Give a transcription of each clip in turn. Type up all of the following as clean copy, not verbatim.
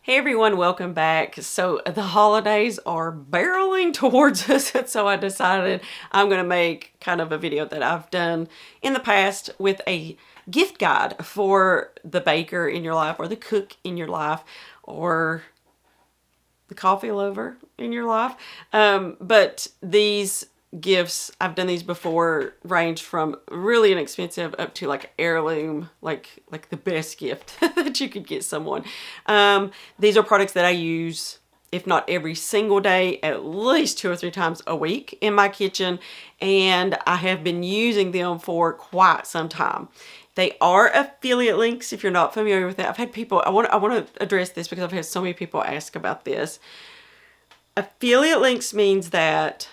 Hey everyone, welcome back. So the holidays are barreling towards us, and so I decided I'm going to make kind of a video that I've done in the past with a gift guide for the baker in your life, or the cook in your life, or the coffee lover in your life. But these gifts, I've done these before, range from really inexpensive up to like heirloom, like the best gift that you could get someone. These are products that I use, if not every single day, at least 2 or 3 times a week in my kitchen, and I have been using them for quite some time. They are affiliate links if you're not familiar with that. I've had people, I want to address this because I've had so many people ask about this. Affiliate links means that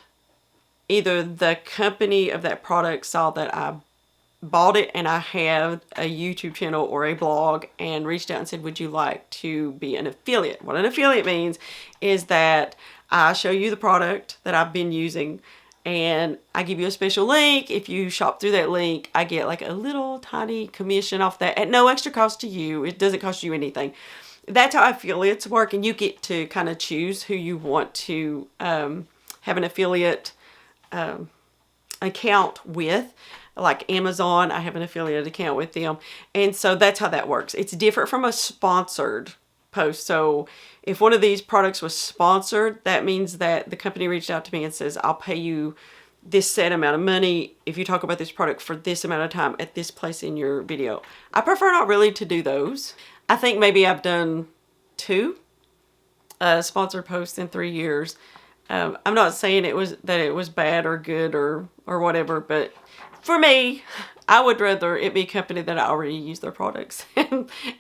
either the company of that product saw that I bought it and I have a YouTube channel or a blog and reached out and said, would you like to be an affiliate? What an affiliate means is that I show you the product that I've been using and I give you a special link. If you shop through that link, I get like a little tiny commission off that at no extra cost to you. It doesn't cost you anything. That's how affiliates work, and you get to kind of choose who you want to have an affiliate account with. Like Amazon, I have an affiliate account with them, and so that's how that works. It's different from a sponsored post. So if one of these products was sponsored, that means that the company reached out to me and says, I'll pay you this set amount of money if you talk about this product for this amount of time at this place in your video. I prefer not really to do those. I think maybe I've done 2 sponsored posts in 3 years. I'm not saying it was bad or good or whatever, but for me, I would rather it be a company that I already use their products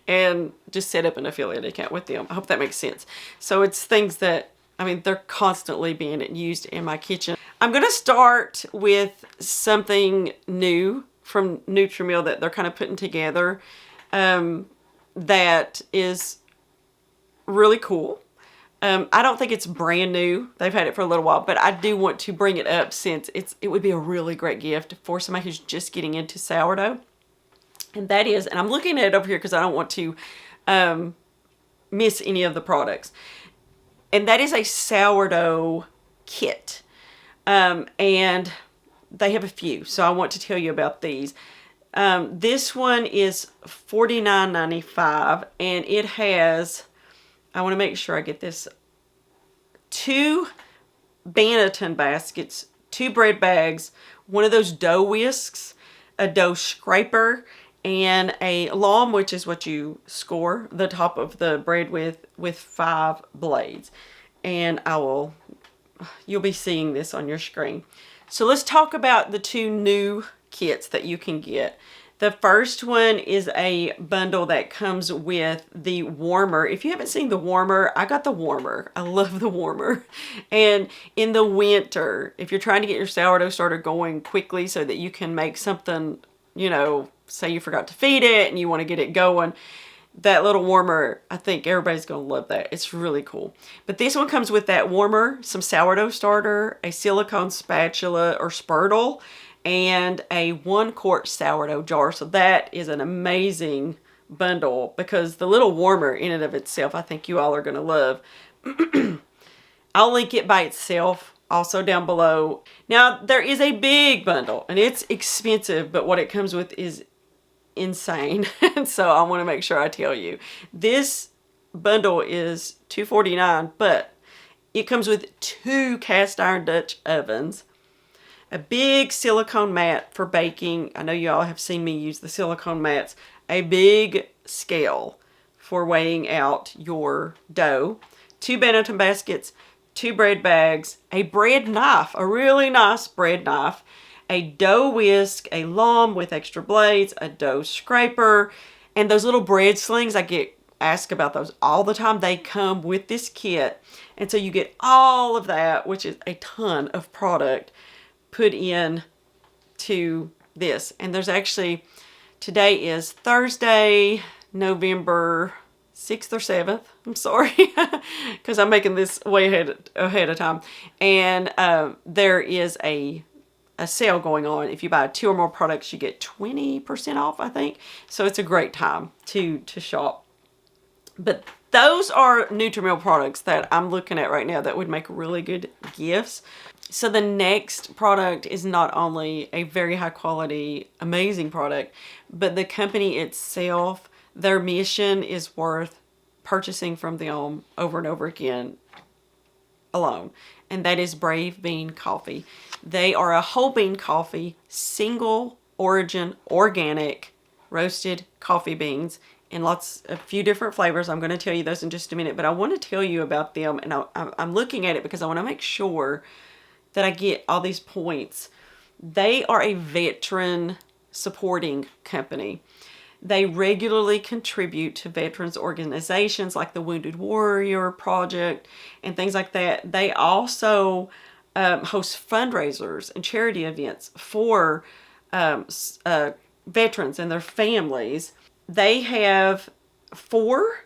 and just set up an affiliate account with them. I hope that makes sense. So it's things that, I mean, they're constantly being used in my kitchen. I'm going to start with something new from Nutri-Mill that they're kind of putting together that is really cool. I don't think it's brand new. They've had it for a little while, but I do want to bring it up since it would be a really great gift for somebody who's just getting into sourdough. And that is, and I'm looking at it over here because I don't want to miss any of the products. And that is a sourdough kit. And they have a few, so I want to tell you about these. This one is $49.95, and it has, I want to make sure I get this, 2 Banneton baskets, 2 bread bags, one of those dough whisks, a dough scraper, and a loam, which is what you score the top of the bread with 5 blades. And you'll be seeing this on your screen. So let's talk about the 2 new kits that you can get. The first one is a bundle that comes with the warmer. If you haven't seen the warmer, I got the warmer. I love the warmer. And in the winter, if you're trying to get your sourdough starter going quickly so that you can make something, you know, say you forgot to feed it and you want to get it going, that little warmer, I think everybody's going to love that. It's really cool. But this one comes with that warmer, some sourdough starter, a silicone spatula or spurtle, and a 1-quart sourdough jar. So that is an amazing bundle because the little warmer in and of itself, I think you all are going to love. I'll link it by itself also down below. Now, there is a big bundle, and it's expensive, but what it comes with is insane. And so I want to make sure I tell you. This bundle is $249, but it comes with 2 cast iron Dutch ovens, a big silicone mat for baking. I know you all have seen me use the silicone mats. A big scale for weighing out your dough. 2 Banneton baskets, 2 bread bags, a bread knife, a really nice bread knife, a dough whisk, a loam with extra blades, a dough scraper, and those little bread slings. I get asked about those all the time. They come with this kit. And so you get all of that, which is a ton of product, put in to this. And there's actually, today is Thursday, November 6th or 7th. I'm sorry, because I'm making this way ahead of time. And there is a sale going on. If you buy 2 or more products, you get 20% off, I think. So it's a great time to shop. But those are Nutrimilk products that I'm looking at right now that would make really good gifts. So the next product is not only a very high quality, amazing product, but the company itself, their mission is worth purchasing from them over and over again alone. And that is Brave Bean Coffee. They are a whole bean coffee, single origin, organic, roasted coffee beans in a few different flavors. I'm going to tell you those in just a minute, but I want to tell you about them. And I'm looking at it because I want to make sure that I get all these points. They are a veteran supporting company. They regularly contribute to veterans organizations like the Wounded Warrior Project and things like that. They also host fundraisers and charity events for veterans and their families. They have 4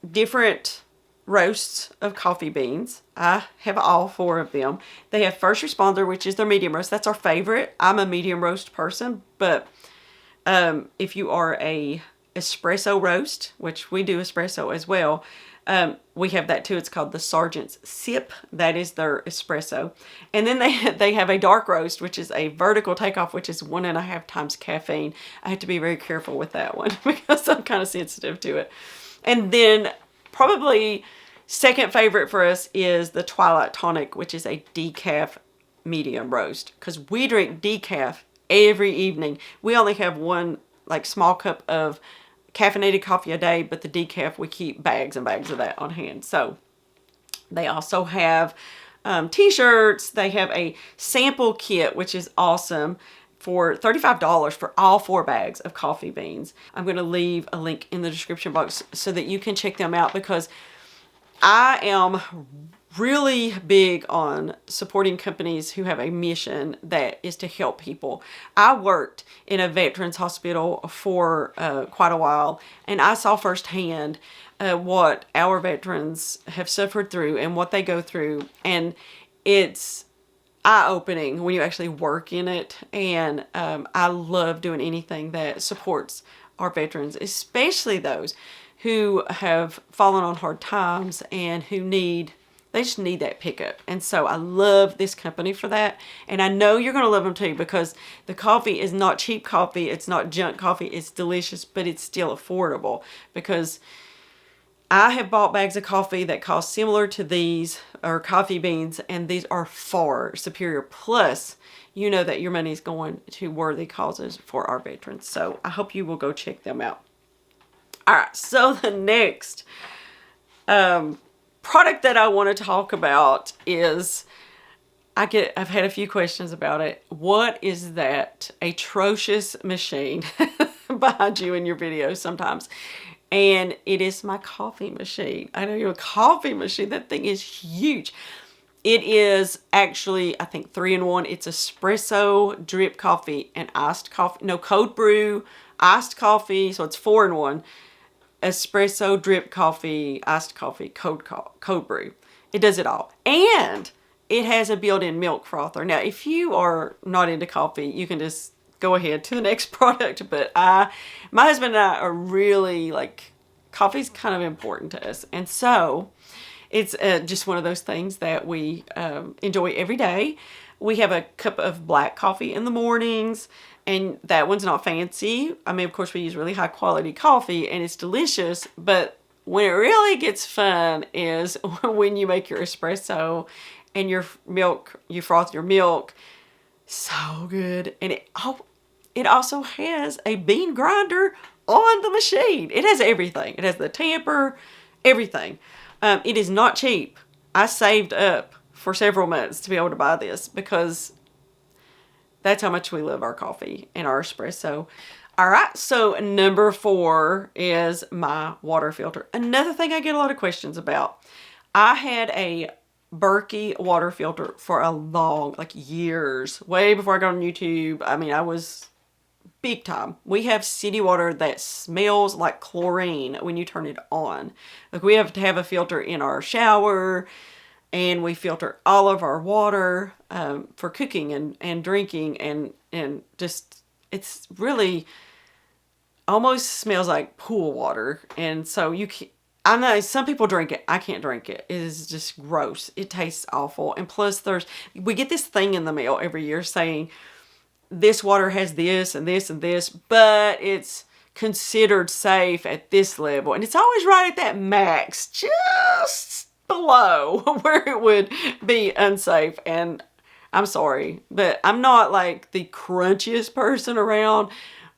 different roasts of coffee beans. I have all 4 of them. They have First Responder, which is their medium roast. That's our favorite. I'm a medium roast person, but if you are a espresso roast, which we do espresso as well, we have that too. It's called the Sergeant's Sip. That is their espresso. And then they have a dark roast, which is a vertical takeoff, which is 1.5 times caffeine. I have to be very careful with that one because I'm kind of sensitive to it. And then probably second favorite for us is the Twilight Tonic, which is a decaf medium roast, because we drink decaf every evening. We only have one like small cup of caffeinated coffee a day, but the decaf, we keep bags and bags of that on hand. So they also have t-shirts. They have a sample kit, which is awesome, for $35 for all 4 bags of coffee beans. I'm going to leave a link in the description box so that you can check them out, because I am really big on supporting companies who have a mission that is to help people. I worked in a veterans hospital for quite a while, and I saw firsthand what our veterans have suffered through and what they go through, and it's eye-opening when you actually work in it. And I love doing anything that supports our veterans, especially those who have fallen on hard times and they just need that pickup. And so I love this company for that. And I know you're going to love them too, because the coffee is not cheap coffee. It's not junk coffee. It's delicious, but it's still affordable, because I have bought bags of coffee that cost similar to these, or coffee beans, and these are far superior. Plus, you know that your money is going to worthy causes for our veterans. So I hope you will go check them out. All right, so the next product that I want to talk about is, I've had a few questions about it. What is that atrocious machine behind you in your videos sometimes? And it is my coffee machine. I know you're a coffee machine. That thing is huge. It is actually, I think, 3-in-1. It's espresso, drip coffee, and iced coffee. No, cold brew, iced coffee. So it's 4-in-1. Espresso, drip coffee, iced coffee, cold brew. It does it all. And it has a built-in milk frother. Now, if you are not into coffee, you can just go ahead to the next product. But my husband and I are really, like, coffee's kind of important to us. And so it's just one of those things that we enjoy every day. We have a cup of black coffee in the mornings, and that one's not fancy. I mean, of course, we use really high quality coffee, and it's delicious. But when it really gets fun is when you make your espresso and your milk, you froth your milk. So good. And it also has a bean grinder on the machine. It has everything. It has the tamper, everything. It is not cheap. I saved up for several months to be able to buy this, because that's how much we love our coffee and our espresso. All right, so number 4 is my water filter. Another thing I get a lot of questions about. I had a Berkey water filter for a long, like years, way before I got on YouTube. I mean, I was big time. We have city water that smells like chlorine when you turn it on. Like, we have to have a filter in our shower, and we filter all of our water for cooking and drinking, and just, it's really almost smells like pool water. And so I know some people drink it. I can't drink it. It is just gross. It tastes awful. And plus we get this thing in the mail every year saying this water has this and this and this, but it's considered safe at this level. And it's always right at that max, just below where it would be unsafe. And I'm sorry, but I'm not like the crunchiest person around,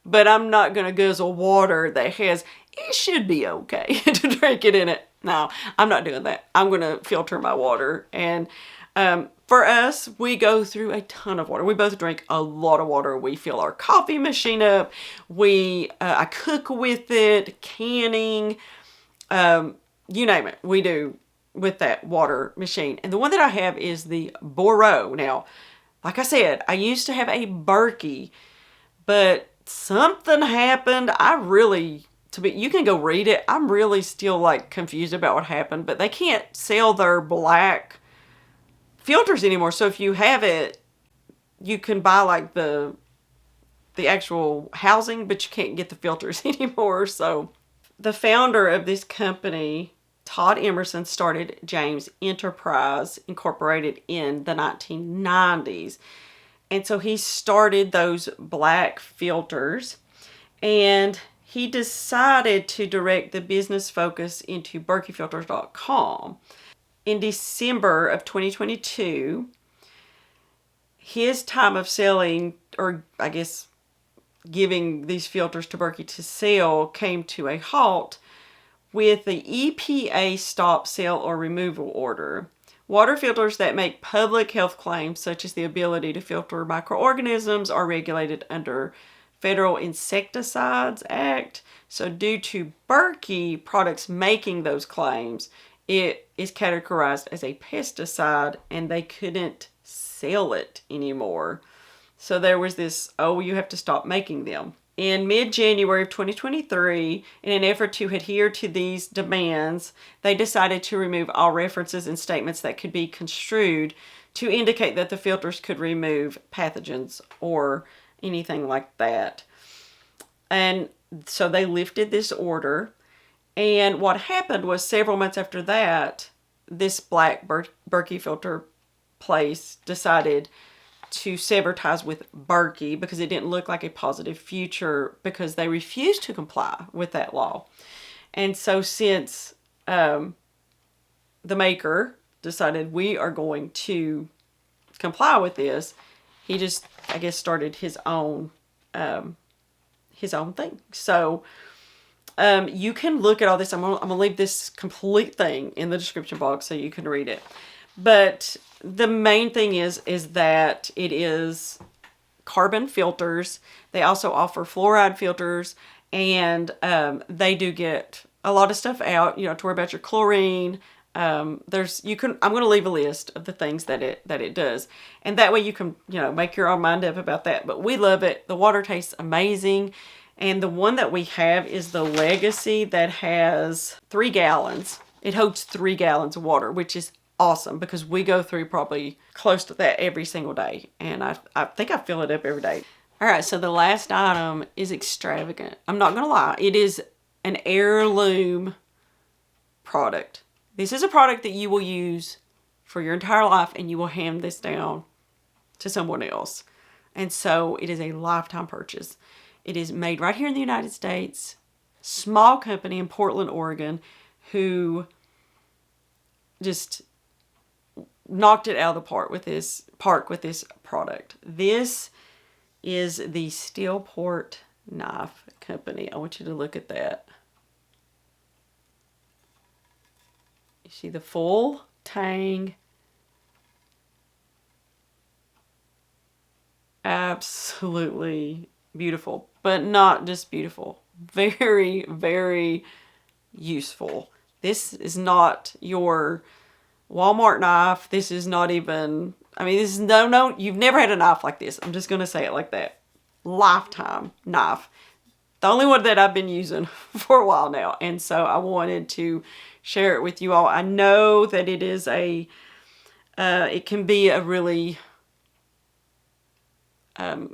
but I'm not going to guzzle water that has, it should be okay to drink it in it. No, I'm not doing that. I'm going to filter my water. And for us, we go through a ton of water. We both drink a lot of water. We fill our coffee machine up. I cook with it, canning, you name it. We do with that water machine. And the one that I have is the Boro. Now, like I said, I used to have a Berkey, but something happened. You can go read it. I'm really still like confused about what happened, but they can't sell their black filters anymore. So if you have it, you can buy like the actual housing, but you can't get the filters anymore. So the founder of this company, Todd Emerson, started James Enterprise Incorporated in the 1990s. And so he started those black filters, and he decided to direct the business focus into berkeyfilters.com. In December of 2022, his time of selling, or I guess giving these filters to Berkey to sell, came to a halt with the EPA stop sale or removal order. Water filters that make public health claims, such as the ability to filter microorganisms, are regulated under Federal Insecticides Act. So due to Berkey products making those claims, it is categorized as a pesticide, and they couldn't sell it anymore. So there was this, you have to stop making them. In mid-January of 2023, in an effort to adhere to these demands, they decided to remove all references and statements that could be construed to indicate that the filters could remove pathogens or anything like that. And so they lifted this order. And what happened was, several months after that, this black Berkey filter place decided to sever ties with Berkey because it didn't look like a positive future, because they refused to comply with that law. And so since the maker decided we are going to comply with this, he just, I guess, started his own thing. So you can look at all this. I'm gonna leave this complete thing in the description box so you can read it. But the main thing is that it is carbon filters. They also offer fluoride filters, and they do get a lot of stuff out. You don't have to worry about your chlorine. I'm going to leave a list of the things that it does, and that way you can make your own mind up about that. But we love it. The water tastes amazing. And the one that we have is the Legacy, that has 3 gallons. It holds 3 gallons of water, which is awesome, because we go through probably close to that every single day. And I think I fill it up every day. All right, so the last item is extravagant. I'm not going to lie. It is an Heirloom product. This is a product that you will use for your entire life, and you will hand this down to someone else. And so it is a lifetime purchase. It is made right here in the United States. Small company in Portland, Oregon, who just knocked it out of the park with this product. This is the Steelport Knife Company. I want you to look at that. You see the full tang. Absolutely beautiful, but not just beautiful. Very, very useful. This is not your Walmart knife. This is not even, this is no, you've never had a knife like this. I'm just going to say it like that. Lifetime knife. The only one that I've been using for a while now. And so I wanted to share it with you all. I know that it is it can be a really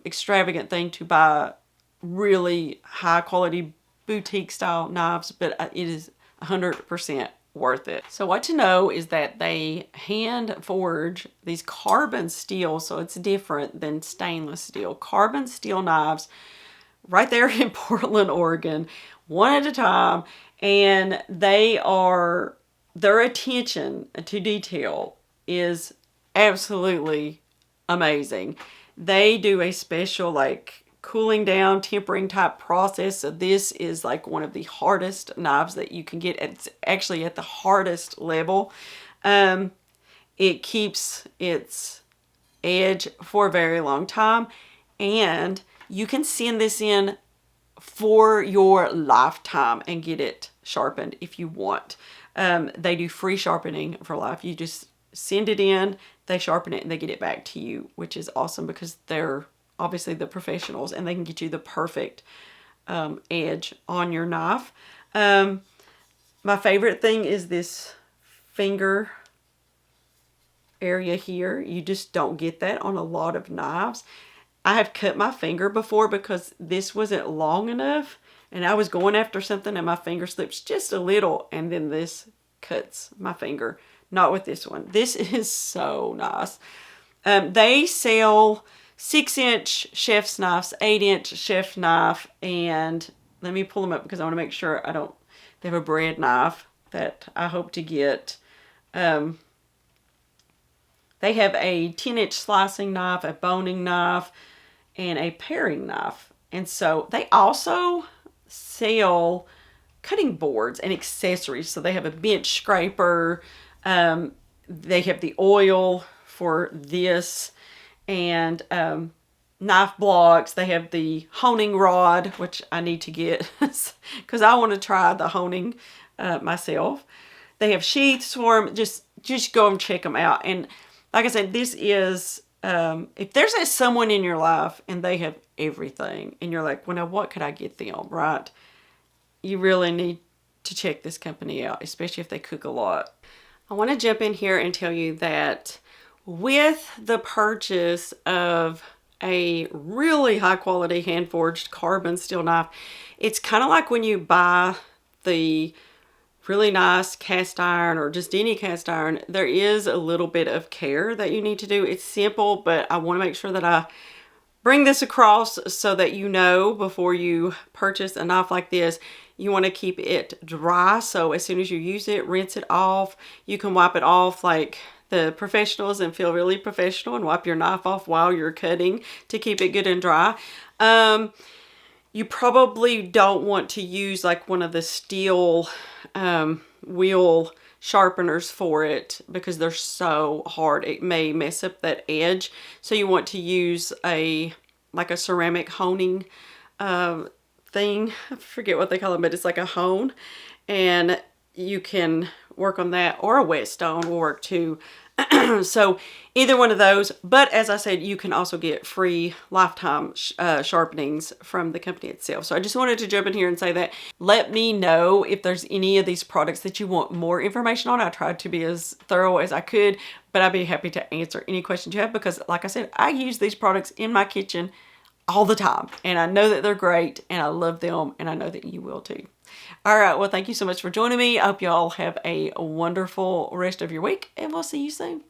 extravagant thing to buy really high quality boutique style knives, but it is 100% worth it. So what to know is that they hand forge these carbon steel, so it's different than stainless steel. Carbon steel knives right there in Portland, Oregon, one at a time, and their attention to detail is absolutely amazing. They do a special like cooling down, tempering type process. So this is like one of the hardest knives that you can get. It's actually at the hardest level. It keeps its edge for a very long time, and you can send this in for your lifetime and get it sharpened if you want. They do free sharpening for life. You just send it in, they sharpen it, and they get it back to you, which is awesome because they're obviously the professionals and they can get you the perfect edge on your knife. My favorite thing is this finger area here. You just don't get that on a lot of knives. I have cut my finger before because this wasn't long enough and I was going after something and my finger slips just a little, and then this cuts my finger. Not with this one. This is so nice. They sell 6-inch chef's knives, 8-inch chef knife, and let me pull them up because I want to make sure I don't. They have a bread knife that I hope to get. They have a 10-inch slicing knife, a boning knife, and a paring knife. And so they also sell cutting boards and accessories. So they have a bench scraper. They have the oil for this, and knife blocks. They have the honing rod, which I need to get because I want to try the honing myself. They have sheaths for them. Just go and check them out. And like I said, this is, if there's someone in your life and they have everything and you're like, well, now what could I get them, right? You really need to check this company out, especially if they cook a lot. I want to jump in here and tell you that with the purchase of a really high quality hand forged carbon steel knife, it's kind of like when you buy the really nice cast iron or just any cast iron, there is a little bit of care that you need to do. It's simple, but I want to make sure that I bring this across so that you know before you purchase a knife like this, you want to keep it dry. So as soon as you use it, rinse it off. You can wipe it off like the professionals and feel really professional and wipe your knife off while you're cutting to keep it good and dry. You probably don't want to use like one of the steel wheel sharpeners for it because they're so hard. It may mess up that edge. So you want to use like a ceramic honing thing. I forget what they call them, but it's like a hone. And you can work on that, or a whetstone will work too. So either one of those, but as I said, you can also get free lifetime sharpenings from the company itself. So I just wanted to jump in here and say that. Let me know if there's any of these products that you want more information on. I tried to be as thorough as I could, but I'd be happy to answer any questions you have because like I said, I use these products in my kitchen all the time, and I know that they're great and I love them, and I know that you will too. All right, well, thank you so much for joining me. I hope y'all have a wonderful rest of your week, and we'll see you soon.